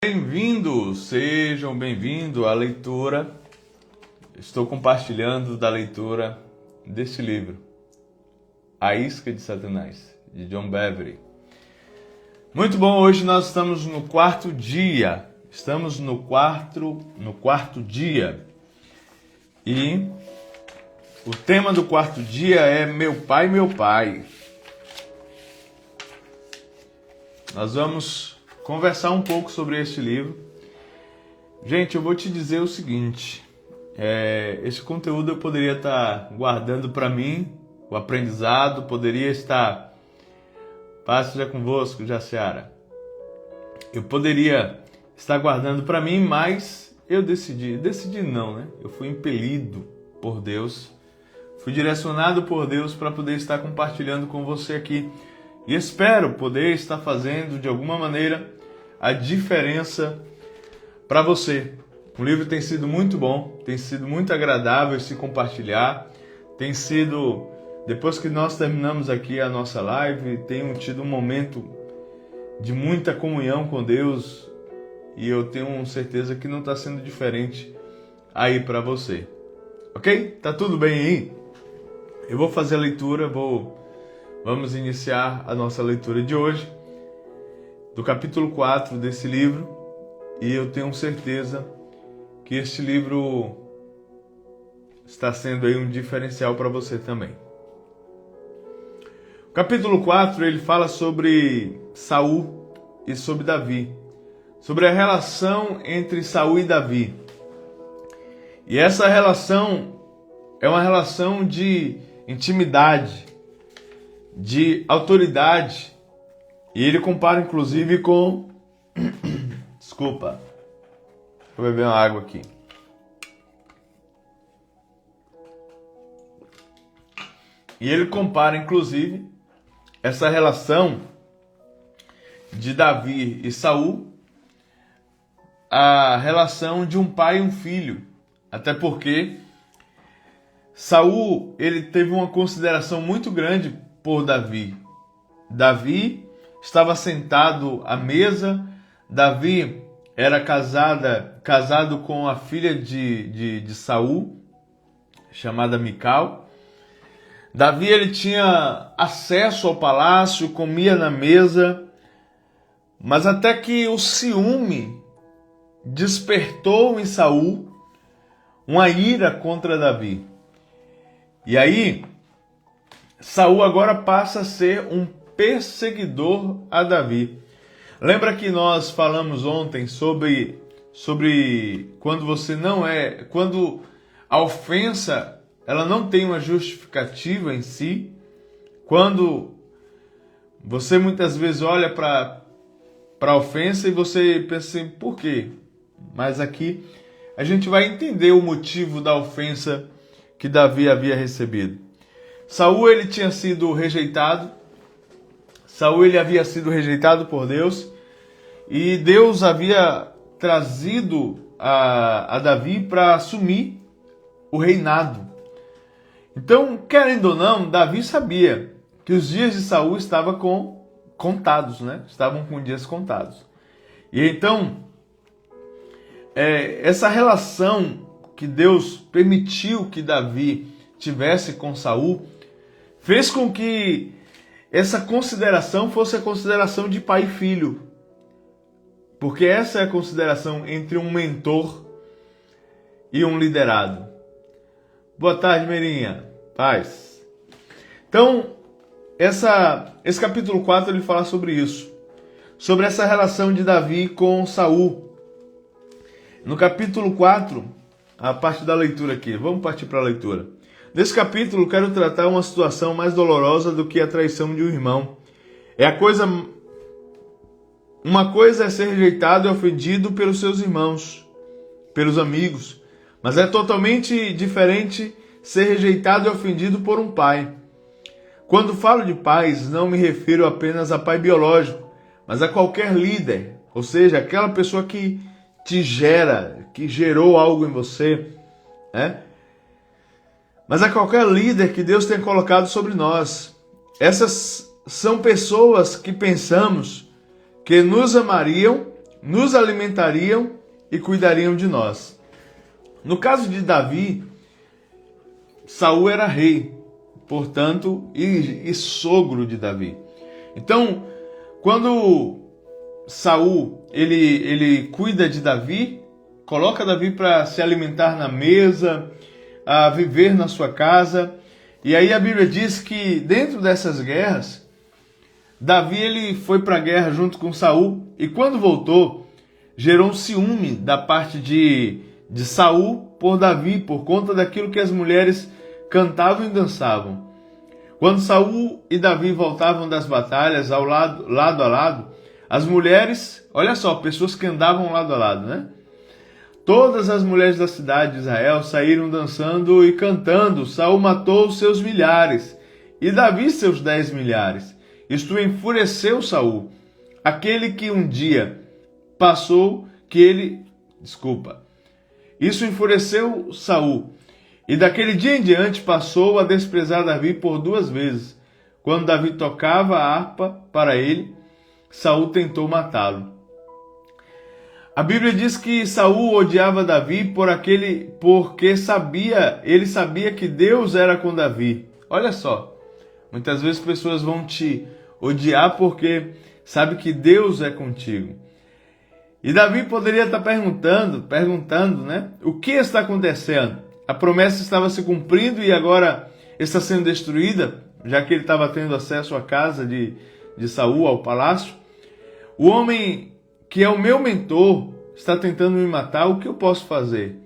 Bem-vindos, sejam bem-vindos à leitura. Estou compartilhando da leitura deste livro, A Isca de Satanás, de John Bevere. Muito bom, hoje nós estamos no quarto dia. Estamos no quarto dia. E o tema do quarto dia é Meu Pai, Meu Pai. Nós vamos conversar um pouco sobre este livro. Gente, eu vou te dizer o seguinte, esse conteúdo eu poderia estar guardando para mim, o aprendizado, poderia estar, paz seja convosco, Jaciara. Eu poderia estar guardando para mim, mas eu decidi não, né? Eu fui impelido por Deus, fui direcionado por Deus para poder estar compartilhando com você aqui. E espero poder estar fazendo, de alguma maneira, a diferença para você. O livro tem sido muito bom, tem sido muito agradável se compartilhar. Tem sido, depois que nós terminamos aqui a nossa live, tenho tido um momento de muita comunhão com Deus. E eu tenho certeza que não está sendo diferente aí para você. Ok? Tá tudo bem aí? Eu vou fazer a leitura, Vamos iniciar a nossa leitura de hoje, do capítulo 4 desse livro, e eu tenho certeza que este livro está sendo aí um diferencial para você também. O capítulo 4, ele fala sobre Saul e sobre Davi, sobre a relação entre Saul e Davi. E essa relação é uma relação de intimidade, de autoridade, e ele compara inclusive com desculpa, vou beber uma água aqui. E ele compara inclusive essa relação de Davi e Saul à relação de um pai e um filho, até porque Saul, ele teve uma consideração muito grande por Davi. Davi estava sentado à mesa. Davi era casado com a filha de Saul, chamada Mical. Davi, ele tinha acesso ao palácio, comia na mesa, mas até que o ciúme despertou em Saul uma ira contra Davi. E aí Saul agora passa a ser um perseguidor a Davi. Lembra que nós falamos ontem sobre quando a ofensa ela não tem uma justificativa em si, quando você muitas vezes olha para a ofensa e você pensa assim, por quê? Mas aqui a gente vai entender o motivo da ofensa que Davi havia recebido. Saul, ele tinha sido rejeitado. Saul, ele havia sido rejeitado por Deus. E Deus havia trazido a Davi para assumir o reinado. Então, querendo ou não, Davi sabia que os dias de Saul estavam contados, né? Estavam com dias contados. E então, essa relação que Deus permitiu que Davi tivesse com Saul fez com que essa consideração fosse a consideração de pai e filho. Porque essa é a consideração entre um mentor e um liderado. Boa tarde, Meirinha. Paz. Então, esse capítulo 4 ele fala sobre isso. Sobre essa relação de Davi com Saul. No capítulo 4, a parte da leitura aqui. Vamos partir para a leitura. Nesse capítulo, quero tratar uma situação mais dolorosa do que a traição de um irmão. Uma coisa é ser rejeitado e ofendido pelos seus irmãos, pelos amigos, mas é totalmente diferente ser rejeitado e ofendido por um pai. Quando falo de pais, não me refiro apenas a pai biológico, mas a qualquer líder, ou seja, aquela pessoa que te gera, que gerou algo em você, né? Mas a qualquer líder que Deus tenha colocado sobre nós. Essas são pessoas que pensamos que nos amariam nos alimentariam e cuidariam de nós. No caso de Davi, Saul era rei, portanto, e sogro de Davi. Então, quando Saul ele cuida de Davi, coloca Davi para se alimentar na mesa, a viver na sua casa. E aí a Bíblia diz que dentro dessas guerras, Davi ele foi para a guerra junto com Saul, e quando voltou, gerou um ciúme da parte de Saul por Davi, por conta daquilo que as mulheres cantavam e dançavam. Quando Saul e Davi voltavam das batalhas lado a lado, as mulheres, olha só, pessoas que andavam lado a lado, né? Todas as mulheres da cidade de Israel saíram dançando e cantando. Saul matou os seus milhares e Davi seus 10 milhares. Isto enfureceu Saul, aquele que um dia passou Isso enfureceu Saul, e daquele dia em diante passou a desprezar Davi por 2 vezes. Quando Davi tocava a harpa para ele, Saul tentou matá-lo. A Bíblia diz que Saul odiava Davi porque ele sabia que Deus era com Davi. Olha só, muitas vezes pessoas vão te odiar porque sabe que Deus é contigo. E Davi poderia estar perguntando, né? O que está acontecendo? A promessa estava se cumprindo e agora está sendo destruída, já que ele estava tendo acesso à casa de Saul, ao palácio. O homem que é o meu mentor está tentando me matar, o que eu posso fazer?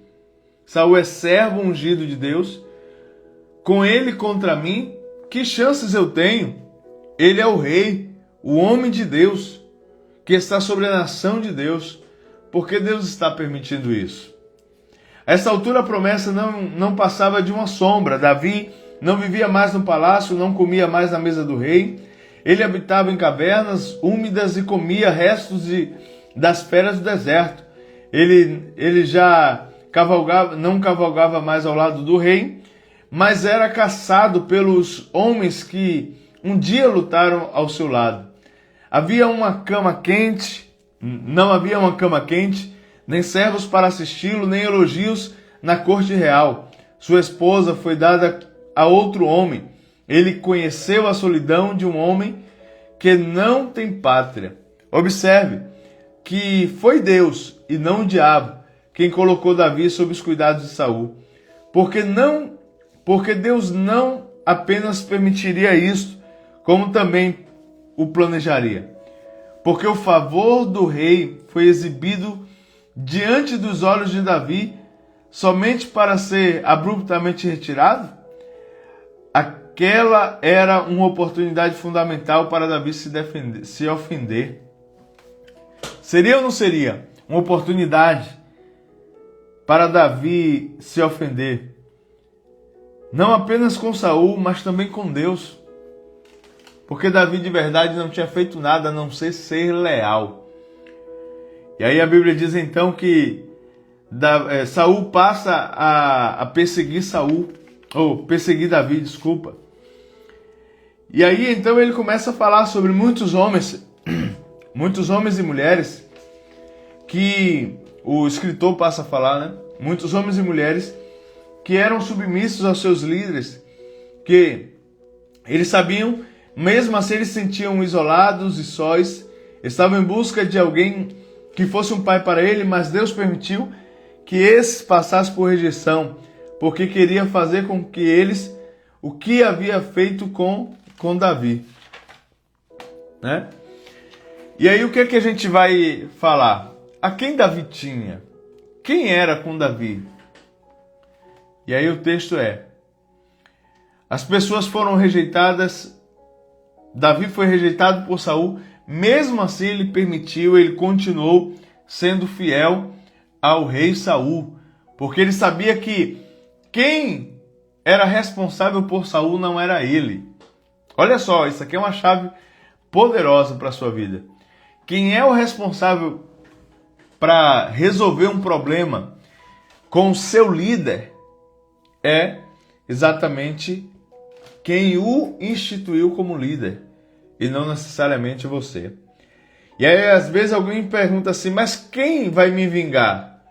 Saul é servo ungido de Deus, com ele contra mim, que chances eu tenho? Ele é o rei, o homem de Deus, que está sobre a nação de Deus. Por que Deus está permitindo isso? A essa altura a promessa não passava de uma sombra. Davi não vivia mais no palácio, não comia mais na mesa do rei. Ele habitava em cavernas úmidas e comia restos das feras do deserto. Ele já não cavalgava mais ao lado do rei, mas era caçado pelos homens que um dia lutaram ao seu lado. Não havia uma cama quente, nem servos para assisti-lo, nem elogios na corte real. Sua esposa foi dada a outro homem. Ele conheceu a solidão de um homem que não tem pátria. Observe que foi Deus e não o diabo quem colocou Davi sob os cuidados de Saul. Porque Deus não apenas permitiria isto, como também o planejaria. Porque o favor do rei foi exibido diante dos olhos de Davi somente para ser abruptamente retirado? Aquela era uma oportunidade fundamental para Davi se ofender. Seria ou não seria uma oportunidade para Davi se ofender? Não apenas com Saul, mas também com Deus. Porque Davi de verdade não tinha feito nada a não ser leal. E aí a Bíblia diz então que Saul passa a perseguir perseguir Davi, desculpa. E aí então ele começa a falar sobre muitos homens e mulheres, que o escritor passa a falar, né? Muitos homens e mulheres que eram submissos aos seus líderes, que eles sabiam, mesmo assim eles se sentiam isolados e sós, estavam em busca de alguém que fosse um pai para ele, mas Deus permitiu que esses passassem por rejeição, porque queria fazer com que eles o que havia feito com Davi, né? E aí o que é que a gente vai falar? A quem Davi tinha? Quem era com Davi? E aí o texto as pessoas foram rejeitadas, Davi foi rejeitado por Saul, mesmo assim ele continuou sendo fiel ao rei Saul, porque ele sabia que quem era responsável por Saul não era ele. Olha só, isso aqui é uma chave poderosa para a sua vida. Quem é o responsável para resolver um problema com o seu líder é exatamente quem o instituiu como líder, e não necessariamente você. E aí às vezes alguém pergunta assim, mas quem vai me vingar?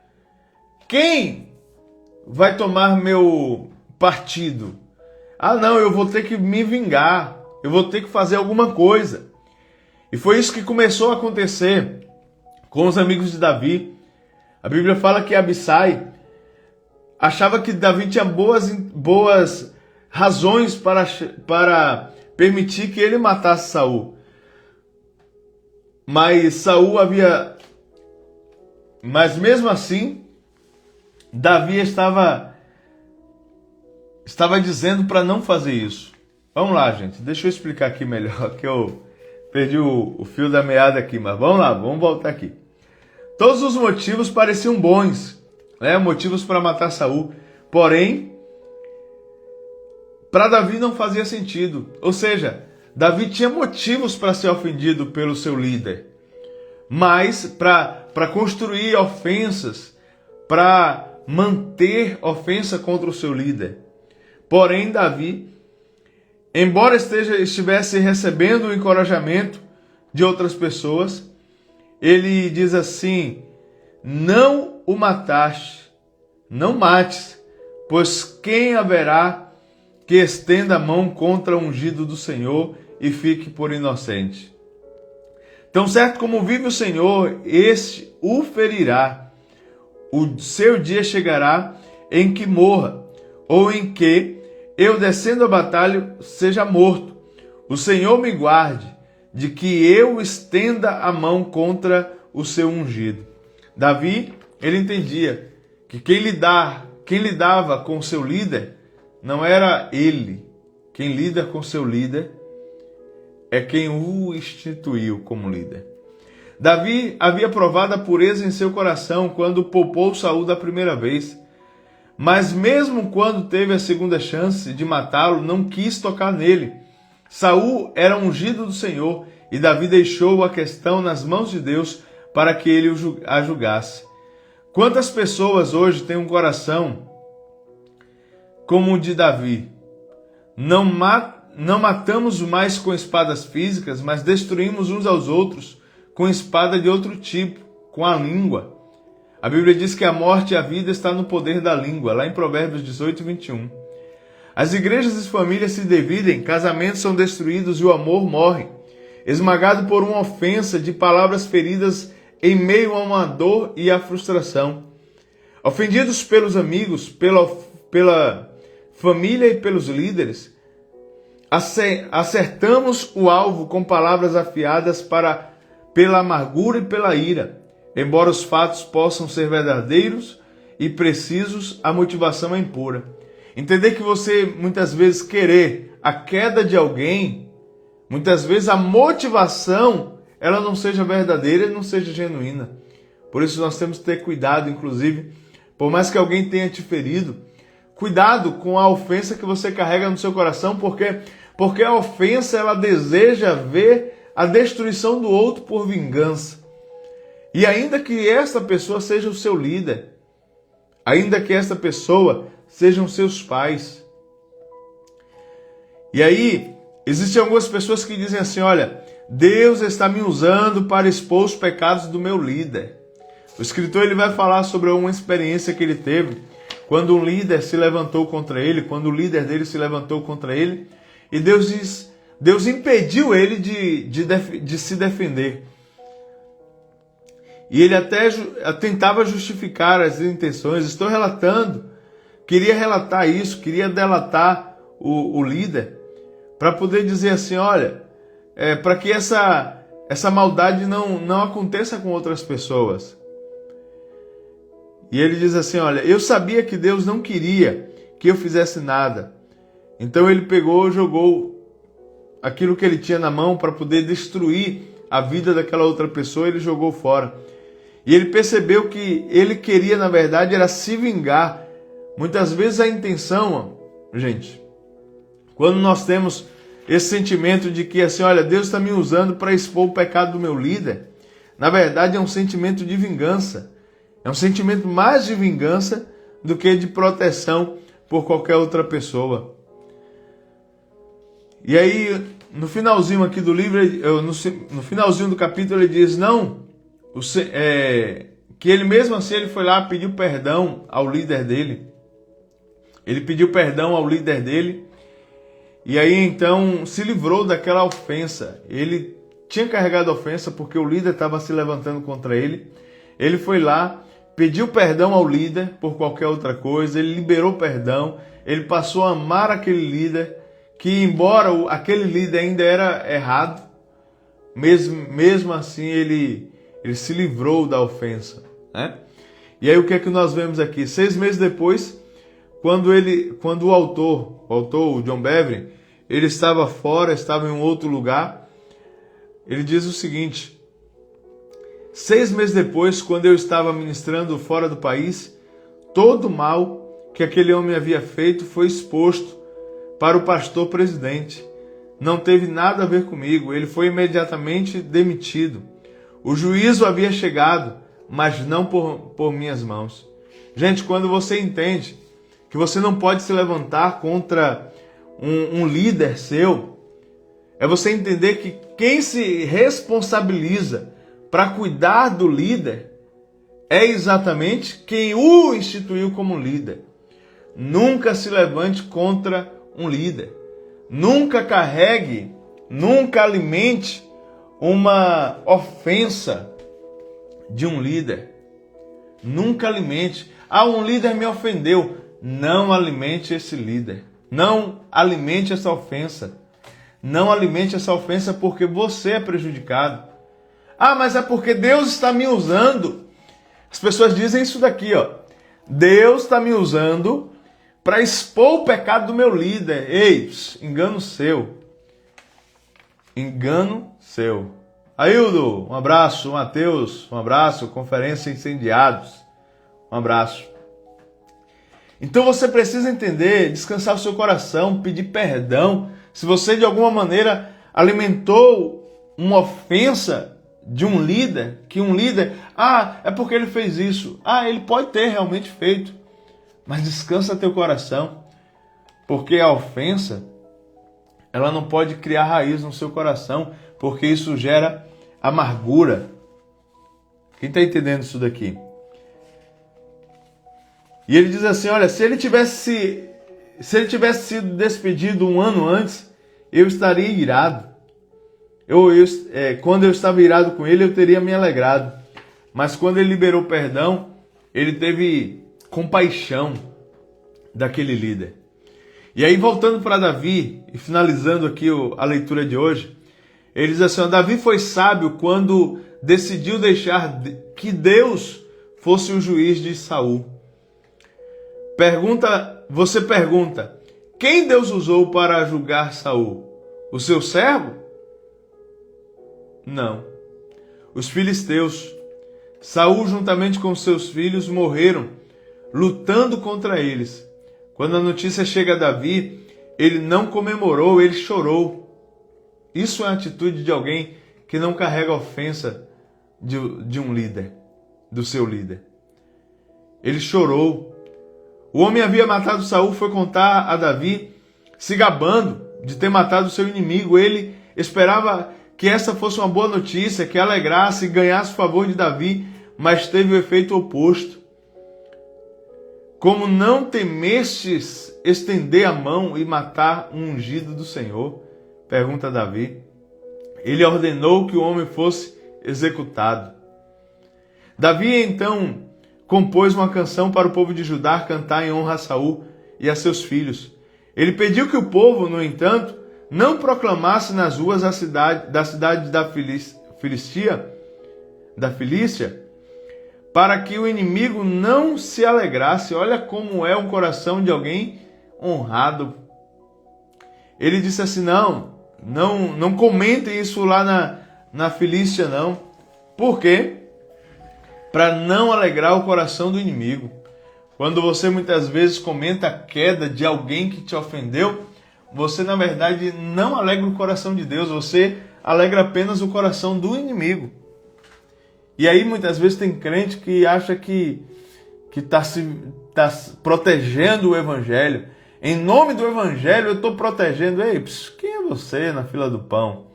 Quem vai tomar meu partido? Ah não, eu vou ter que me vingar, eu vou ter que fazer alguma coisa. E foi isso que começou a acontecer com os amigos de Davi. A Bíblia fala que Abissai achava que Davi tinha boas razões para permitir que ele matasse Saul. Mas mesmo assim, Davi estava dizendo para não fazer isso. Vamos lá, gente. Deixa eu explicar aqui melhor, que eu perdi o fio da meada aqui, mas vamos lá, vamos voltar aqui. Todos os motivos pareciam bons, né? Motivos para matar Saul. Porém, para Davi não fazia sentido. Ou seja, Davi tinha motivos para ser ofendido pelo seu líder. Mas para construir ofensas, para manter ofensa contra o seu líder. Porém, Davi, embora estivesse recebendo o encorajamento de outras pessoas, ele diz assim: não o mataste, não mates, pois quem haverá que estenda a mão contra o ungido do Senhor e fique por inocente? Tão certo como vive o Senhor, este o ferirá. O seu dia chegará em que morra, ou em que eu, descendo a batalha, seja morto. O Senhor me guarde de que eu estenda a mão contra o seu ungido. Davi, ele entendia que quem lidava com o seu líder não era ele. Quem lida com seu líder é quem o instituiu como líder. Davi havia provado a pureza em seu coração quando poupou Saul da primeira vez. Mas mesmo quando teve a segunda chance de matá-lo, não quis tocar nele. Saul era ungido do Senhor e Davi deixou a questão nas mãos de Deus para que ele a julgasse. Quantas pessoas hoje têm um coração como o de Davi? Não matamos mais com espadas físicas, mas destruímos uns aos outros com espada de outro tipo, com a língua. A Bíblia diz que a morte e a vida está no poder da língua, lá em Provérbios 18, 21. As igrejas e famílias se dividem, casamentos são destruídos e o amor morre, esmagado por uma ofensa de palavras feridas em meio a uma dor e a frustração. Ofendidos pelos amigos, pela família e pelos líderes, acertamos o alvo com palavras afiadas pela amargura e pela ira. Embora os fatos possam ser verdadeiros e precisos, a motivação é impura. Entender que você muitas vezes querer a queda de alguém, muitas vezes a motivação ela não seja verdadeira e não seja genuína. Por isso nós temos que ter cuidado, inclusive, por mais que alguém tenha te ferido, cuidado com a ofensa que você carrega no seu coração, porque a ofensa ela deseja ver a destruição do outro por vingança. E ainda que esta pessoa seja o seu líder, ainda que esta pessoa sejam seus pais. E aí, existem algumas pessoas que dizem assim, olha, Deus está me usando para expor os pecados do meu líder. O escritor ele vai falar sobre uma experiência que ele teve, quando um líder se levantou contra ele, quando o líder dele se levantou contra ele, e Deus impediu ele de se defender. E ele até tentava justificar as intenções. Estou relatando, queria relatar isso, queria delatar o líder, para poder dizer assim, olha, para que essa maldade não aconteça com outras pessoas. E ele diz assim, olha, eu sabia que Deus não queria que eu fizesse nada. Então ele pegou, jogou aquilo que ele tinha na mão para poder destruir a vida daquela outra pessoa, ele jogou fora. E ele percebeu que ele queria, na verdade, era se vingar. Muitas vezes a intenção, gente, quando nós temos esse sentimento de que assim, olha, Deus está me usando para expor o pecado do meu líder, na verdade é um sentimento de vingança. É um sentimento mais de vingança do que de proteção por qualquer outra pessoa. E aí no finalzinho aqui do livro, no finalzinho do capítulo, ele diz, que ele mesmo assim ele foi lá, pediu perdão ao líder dele. Ele pediu perdão ao líder dele, e aí então se livrou daquela ofensa. Ele tinha carregado a ofensa porque o líder estava se levantando contra ele. Ele foi lá, pediu perdão ao líder por qualquer outra coisa, ele liberou perdão, ele passou a amar aquele líder, que embora aquele líder ainda era errado, mesmo assim ele se livrou da ofensa, né? E aí o que é que nós vemos aqui? 6 meses depois, quando o autor, o John Bevere, ele estava fora, estava em um outro lugar, ele diz o seguinte: 6 meses depois, quando eu estava ministrando fora do país, todo o mal que aquele homem havia feito foi exposto para o pastor presidente. Não teve nada a ver comigo, ele foi imediatamente demitido. O juízo havia chegado, mas não por minhas mãos. Gente, quando você entende que você não pode se levantar contra um líder seu, é você entender que quem se responsabiliza para cuidar do líder é exatamente quem o instituiu como líder. Nunca se levante contra um líder. Nunca carregue, nunca alimente uma ofensa de um líder. Nunca alimente. Um líder me ofendeu. Não alimente esse líder. Não alimente essa ofensa. Não alimente essa ofensa porque você é prejudicado. Mas é porque Deus está me usando. As pessoas dizem isso daqui, Deus está me usando para expor o pecado do meu líder. Ei, engano seu. Engano seu. Aildo, um abraço. Mateus, um abraço. Conferência Incendiados, um abraço. Então você precisa entender, descansar o seu coração, pedir perdão. Se você de alguma maneira alimentou uma ofensa de um líder, é porque ele fez isso. Ele pode ter realmente feito. Mas descansa teu coração, porque a ofensa, ela não pode criar raiz no seu coração, porque isso gera amargura. Quem está entendendo isso daqui? E ele diz assim, olha, se ele tivesse sido despedido um ano antes, eu estaria irado. Quando eu estava irado com ele, eu teria me alegrado. Mas quando ele liberou perdão, ele teve compaixão daquele líder. E aí, voltando para Davi, e finalizando aqui a leitura de hoje, ele diz assim, Davi foi sábio quando decidiu deixar que Deus fosse o juiz de Saul. Você pergunta, quem Deus usou para julgar Saul? O seu servo? Não. Os filisteus. Saul, juntamente com seus filhos, morreram lutando contra eles. Quando a notícia chega a Davi, ele não comemorou, ele chorou. Isso é a atitude de alguém que não carrega a ofensa de um líder, do seu líder. Ele chorou. O homem havia matado Saul, foi contar a Davi, se gabando de ter matado o seu inimigo. Ele esperava que essa fosse uma boa notícia, que alegrasse e ganhasse o favor de Davi, mas teve o efeito oposto. Como não temestes estender a mão e matar um ungido do Senhor? Pergunta Davi. Ele ordenou que o homem fosse executado. Davi então compôs uma canção para o povo de Judá cantar em honra a Saul e a seus filhos. Ele pediu que o povo, no entanto, não proclamasse nas ruas da cidade da Filícia, para que o inimigo não se alegrasse. Olha como é um coração de alguém honrado. Ele disse assim, não comentem isso lá na Filícia, não. Por quê? Para não alegrar o coração do inimigo. Quando você muitas vezes comenta a queda de alguém que te ofendeu, você na verdade não alegra o coração de Deus, você alegra apenas o coração do inimigo. E aí muitas vezes tem crente que acha que está protegendo o evangelho. Em nome do Evangelho eu estou protegendo. Ei, quem é você na fila do pão?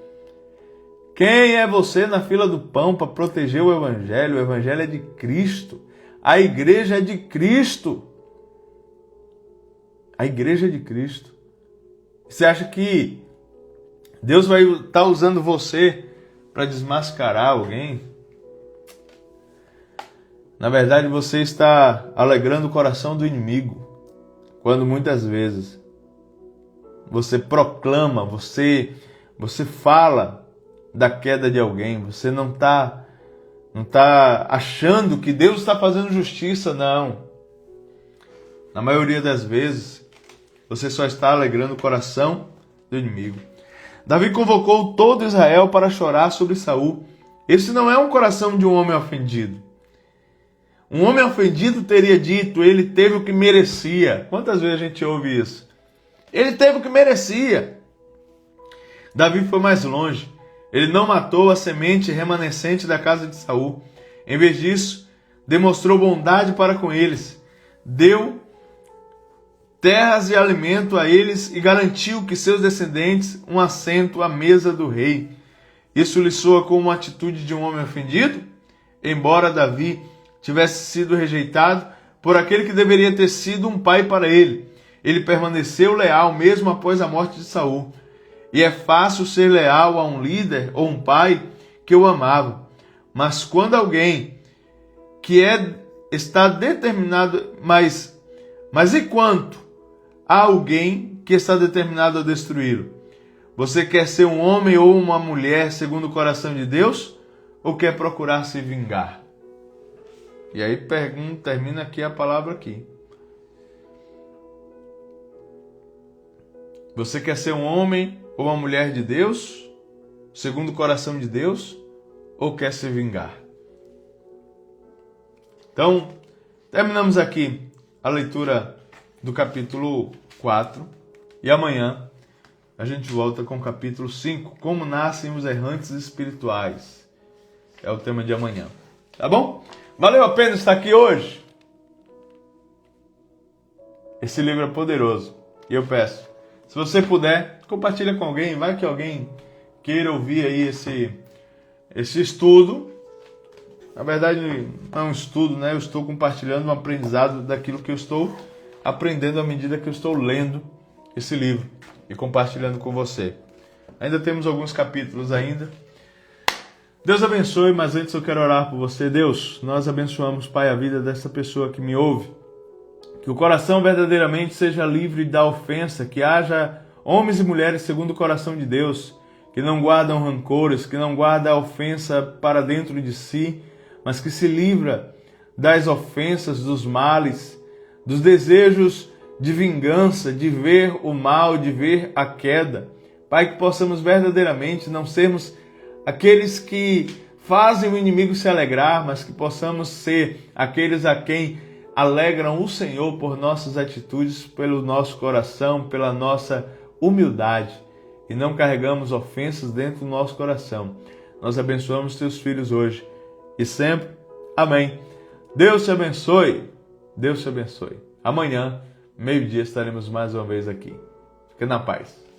Quem é você na fila do pão para proteger o Evangelho? O Evangelho é de Cristo. A igreja é de Cristo. A igreja é de Cristo. Você acha que Deus vai estar usando você para desmascarar alguém? Na verdade, você está alegrando o coração do inimigo, quando muitas vezes você proclama, você fala da queda de alguém, você não está achando que Deus está fazendo justiça, não. Na maioria das vezes, você só está alegrando o coração do inimigo. Davi convocou todo Israel para chorar sobre Saul. Esse não é um coração de um homem ofendido. Um homem ofendido teria dito, ele teve o que merecia. Quantas vezes a gente ouve isso? Ele teve o que merecia. Davi foi mais longe. Ele não matou a semente remanescente da casa de Saul. Em vez disso, demonstrou bondade para com eles. Deu terras e alimento a eles e garantiu que seus descendentes um assento à mesa do rei. Isso lhe soa como uma atitude de um homem ofendido? Embora Davi tivesse sido rejeitado por aquele que deveria ter sido um pai para ele, ele permaneceu leal mesmo após a morte de Saul. E é fácil ser leal a um líder ou um pai que o amava. Mas quando alguém que está determinado, mas e quanto há alguém que está determinado a destruí-lo? Você quer ser um homem ou uma mulher segundo o coração de Deus? Ou quer procurar se vingar? E aí termina aqui a palavra aqui. Você quer ser um homem ou uma mulher de Deus, segundo o coração de Deus, ou quer se vingar? Então, terminamos aqui a leitura do capítulo 4 e amanhã a gente volta com o capítulo 5, como nascem os errantes espirituais. É o tema de amanhã. Tá bom? Valeu a pena estar aqui hoje? Esse livro é poderoso. E eu peço, se você puder, compartilha com alguém. Vai que alguém queira ouvir aí esse estudo. Na verdade, não é um estudo, né? Eu estou compartilhando um aprendizado daquilo que eu estou aprendendo à medida que eu estou lendo esse livro e compartilhando com você. Ainda temos alguns capítulos ainda. Deus abençoe, mas antes eu quero orar por você. Deus, nós abençoamos, Pai, a vida dessa pessoa que me ouve. Que o coração verdadeiramente seja livre da ofensa, que haja homens e mulheres segundo o coração de Deus, que não guardam rancores, que não guardam a ofensa para dentro de si, mas que se livra das ofensas, dos males, dos desejos de vingança, de ver o mal, de ver a queda. Pai, que possamos verdadeiramente não sermos aqueles que fazem o inimigo se alegrar, mas que possamos ser aqueles a quem alegram o Senhor por nossas atitudes, pelo nosso coração, pela nossa humildade, e não carregamos ofensas dentro do nosso coração. Nós abençoamos teus filhos hoje e sempre. Amém. Deus te abençoe. Deus te abençoe. Amanhã, meio-dia, estaremos mais uma vez aqui. Fique na paz.